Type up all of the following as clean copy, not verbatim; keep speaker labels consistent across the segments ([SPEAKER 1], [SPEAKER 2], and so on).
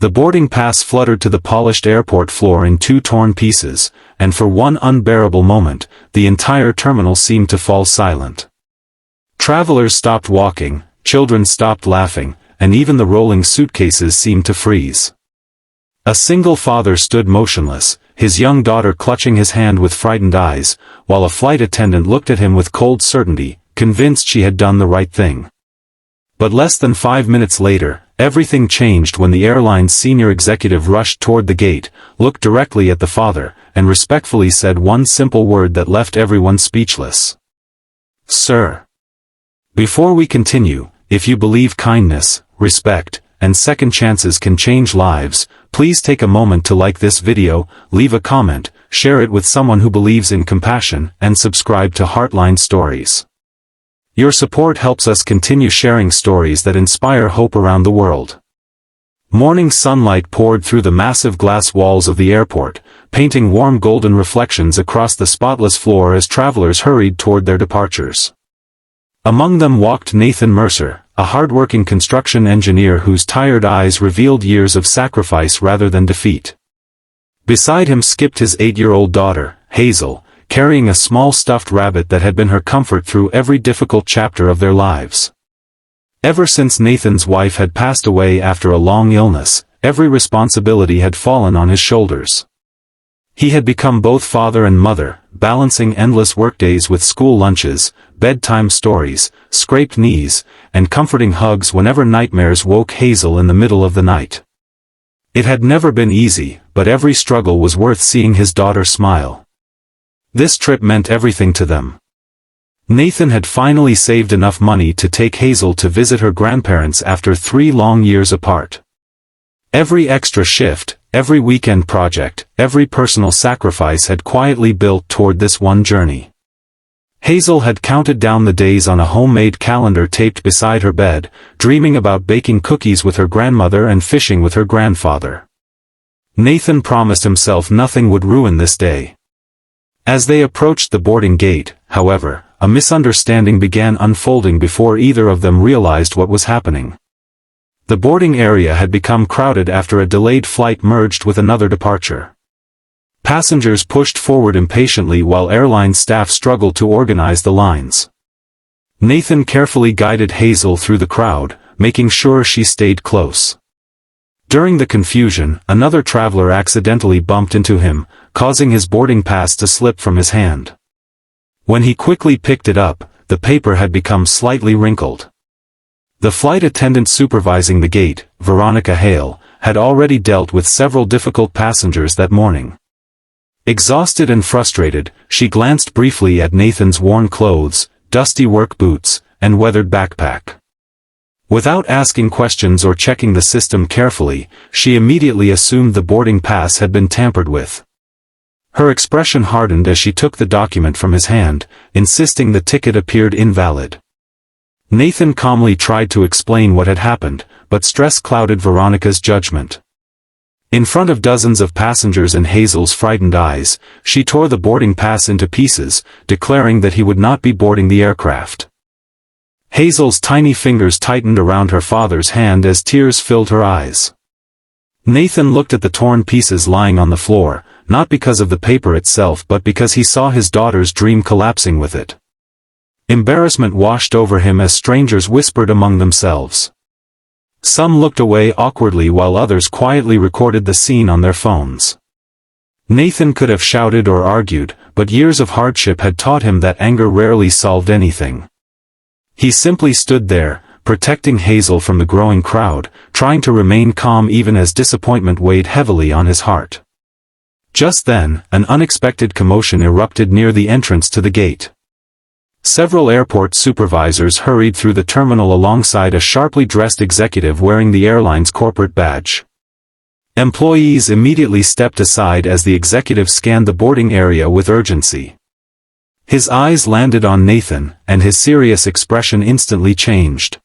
[SPEAKER 1] The boarding pass fluttered to the polished airport floor in two torn pieces, and for one unbearable moment, the entire terminal seemed to fall silent. Travelers stopped walking, children stopped laughing, and even the rolling suitcases seemed to freeze. A single father stood motionless, his young daughter clutching his hand with frightened eyes, while a flight attendant looked at him with cold certainty, convinced she had done the right thing. But less than 5 minutes later, everything changed when the airline's senior executive rushed toward the gate, looked directly at the father, and respectfully said one simple word that left everyone speechless. "Sir. Before we continue, if you believe kindness, respect, and second chances can change lives, please take a moment to like this video, leave a comment, share it with someone who believes in compassion, and subscribe to Heartline Stories. Your support helps us continue sharing stories that inspire hope around the world." Morning sunlight poured through the massive glass walls of the airport, painting warm golden reflections across the spotless floor as travelers hurried toward their departures. Among them walked Nathan Mercer, a hard-working construction engineer whose tired eyes revealed years of sacrifice rather than defeat. Beside him skipped his 8-year-old daughter, Hazel, carrying a small stuffed rabbit that had been her comfort through every difficult chapter of their lives. Ever since Nathan's wife had passed away after a long illness, every responsibility had fallen on his shoulders. He had become both father and mother, balancing endless workdays with school lunches, bedtime stories, scraped knees, and comforting hugs whenever nightmares woke Hazel in the middle of the night. It had never been easy, but every struggle was worth seeing his daughter smile. This trip meant everything to them. Nathan had finally saved enough money to take Hazel to visit her grandparents after 3 long years apart. Every extra shift, every weekend project, every personal sacrifice had quietly built toward this one journey. Hazel had counted down the days on a homemade calendar taped beside her bed, dreaming about baking cookies with her grandmother and fishing with her grandfather. Nathan promised himself nothing would ruin this day. As they approached the boarding gate, however, a misunderstanding began unfolding before either of them realized what was happening. The boarding area had become crowded after a delayed flight merged with another departure. Passengers pushed forward impatiently while airline staff struggled to organize the lines. Nathan carefully guided Hazel through the crowd, making sure she stayed close. During the confusion, another traveler accidentally bumped into him, causing his boarding pass to slip from his hand. When he quickly picked it up, the paper had become slightly wrinkled. The flight attendant supervising the gate, Veronica Hale, had already dealt with several difficult passengers that morning. Exhausted and frustrated, she glanced briefly at Nathan's worn clothes, dusty work boots, and weathered backpack. Without asking questions or checking the system carefully, she immediately assumed the boarding pass had been tampered with. Her expression hardened as she took the document from his hand, insisting the ticket appeared invalid. Nathan calmly tried to explain what had happened, but stress clouded Veronica's judgment. In front of dozens of passengers and Hazel's frightened eyes, she tore the boarding pass into pieces, declaring that he would not be boarding the aircraft. Hazel's tiny fingers tightened around her father's hand as tears filled her eyes. Nathan looked at the torn pieces lying on the floor, not because of the paper itself but because he saw his daughter's dream collapsing with it. Embarrassment washed over him as strangers whispered among themselves. Some looked away awkwardly while others quietly recorded the scene on their phones. Nathan could have shouted or argued, but years of hardship had taught him that anger rarely solved anything. He simply stood there, protecting Hazel from the growing crowd, trying to remain calm even as disappointment weighed heavily on his heart. Just then, an unexpected commotion erupted near the entrance to the gate. Several airport supervisors hurried through the terminal alongside a sharply dressed executive wearing the airline's corporate badge. Employees immediately stepped aside as the executive scanned the boarding area with urgency. His eyes landed on Nathan, and his serious expression instantly changed.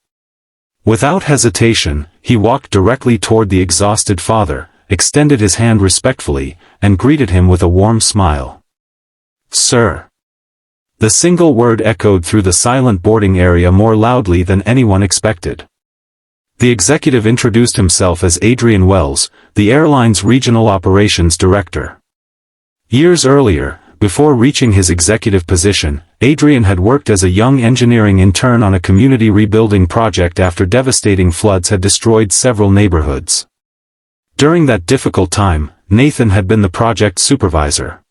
[SPEAKER 1] Without hesitation, he walked directly toward the exhausted father, extended his hand respectfully, and greeted him with a warm smile. "Sir." The single word echoed through the silent boarding area more loudly than anyone expected. The executive introduced himself as Adrian Wells, the airline's regional operations director. Years earlier, before reaching his executive position, Adrian had worked as a young engineering intern on a community rebuilding project after devastating floods had destroyed several neighborhoods. During that difficult time, Nathan had been the project supervisor.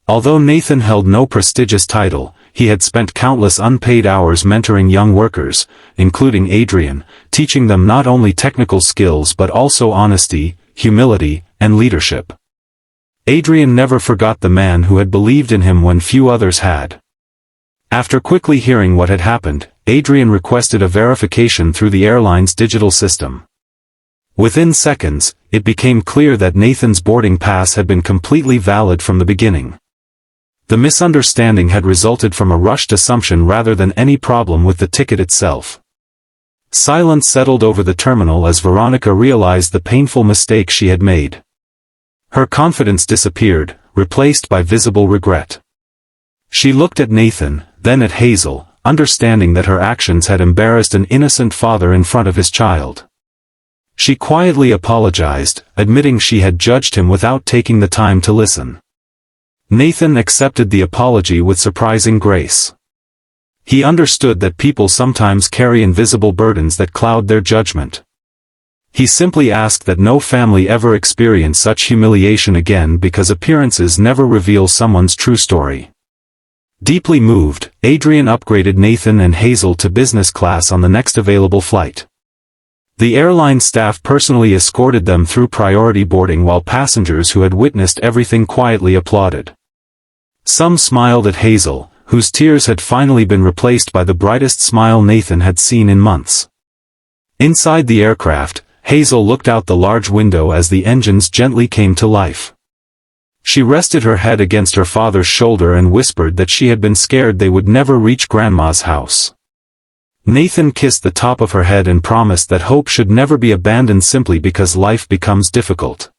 [SPEAKER 1] Although Nathan held no prestigious title, he had spent countless unpaid hours mentoring young workers, including Adrian, teaching them not only technical skills but also honesty, humility, and leadership. Adrian never forgot the man who had believed in him when few others had. After quickly hearing what had happened, Adrian requested a verification through the airline's digital system. Within seconds, it became clear that Nathan's boarding pass had been completely valid from the beginning. The misunderstanding had resulted from a rushed assumption rather than any problem with the ticket itself. Silence settled over the terminal as Veronica realized the painful mistake she had made. Her confidence disappeared, replaced by visible regret. She looked at Nathan, then at Hazel, understanding that her actions had embarrassed an innocent father in front of his child. She quietly apologized, admitting she had judged him without taking the time to listen. Nathan accepted the apology with surprising grace. He understood that people sometimes carry invisible burdens that cloud their judgment. He simply asked that no family ever experience such humiliation again because appearances never reveal someone's true story. Deeply moved, Adrian upgraded Nathan and Hazel to business class on the next available flight. The airline staff personally escorted them through priority boarding while passengers who had witnessed everything quietly applauded. Some smiled at Hazel, whose tears had finally been replaced by the brightest smile Nathan had seen in months. Inside the aircraft, Hazel looked out the large window as the engines gently came to life. She rested her head against her father's shoulder and whispered that she had been scared they would never reach Grandma's house. Nathan kissed the top of her head and promised that hope should never be abandoned simply because life becomes difficult.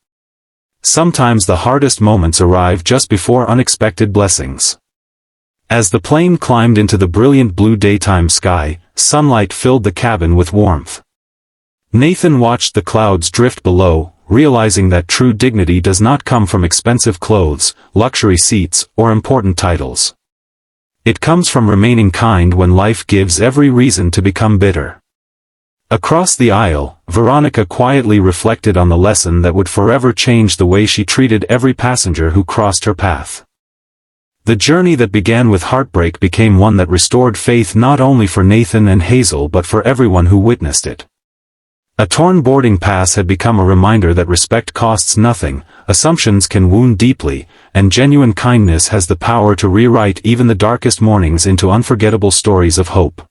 [SPEAKER 1] Sometimes the hardest moments arrive just before unexpected blessings. As the plane climbed into the brilliant blue daytime sky, sunlight filled the cabin with warmth. Nathan watched the clouds drift below, realizing that true dignity does not come from expensive clothes, luxury seats, or important titles. It comes from remaining kind when life gives every reason to become bitter. Across the aisle, Veronica quietly reflected on the lesson that would forever change the way she treated every passenger who crossed her path. The journey that began with heartbreak became one that restored faith not only for Nathan and Hazel but for everyone who witnessed it. A torn boarding pass had become a reminder that respect costs nothing, assumptions can wound deeply, and genuine kindness has the power to rewrite even the darkest mornings into unforgettable stories of hope.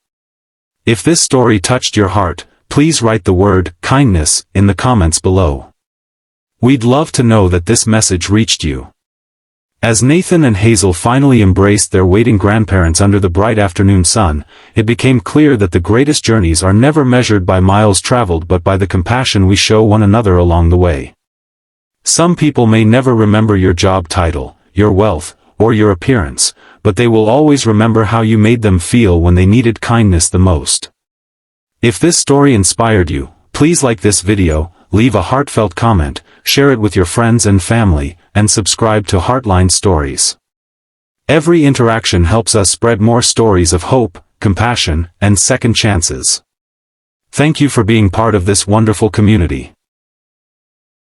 [SPEAKER 1] If this story touched your heart, please write the word kindness in the comments below. We'd love to know that this message reached you. As Nathan and Hazel finally embraced their waiting grandparents under the bright afternoon sun, it became clear that the greatest journeys are never measured by miles traveled but by the compassion we show one another along the way. Some people may never remember your job title, your wealth, or your appearance, but they will always remember how you made them feel when they needed kindness the most. If this story inspired you, please like this video, leave a heartfelt comment, share it with your friends and family, and subscribe to Heartline Stories. Every interaction helps us spread more stories of hope, compassion, and second chances. Thank you for being part of this wonderful community.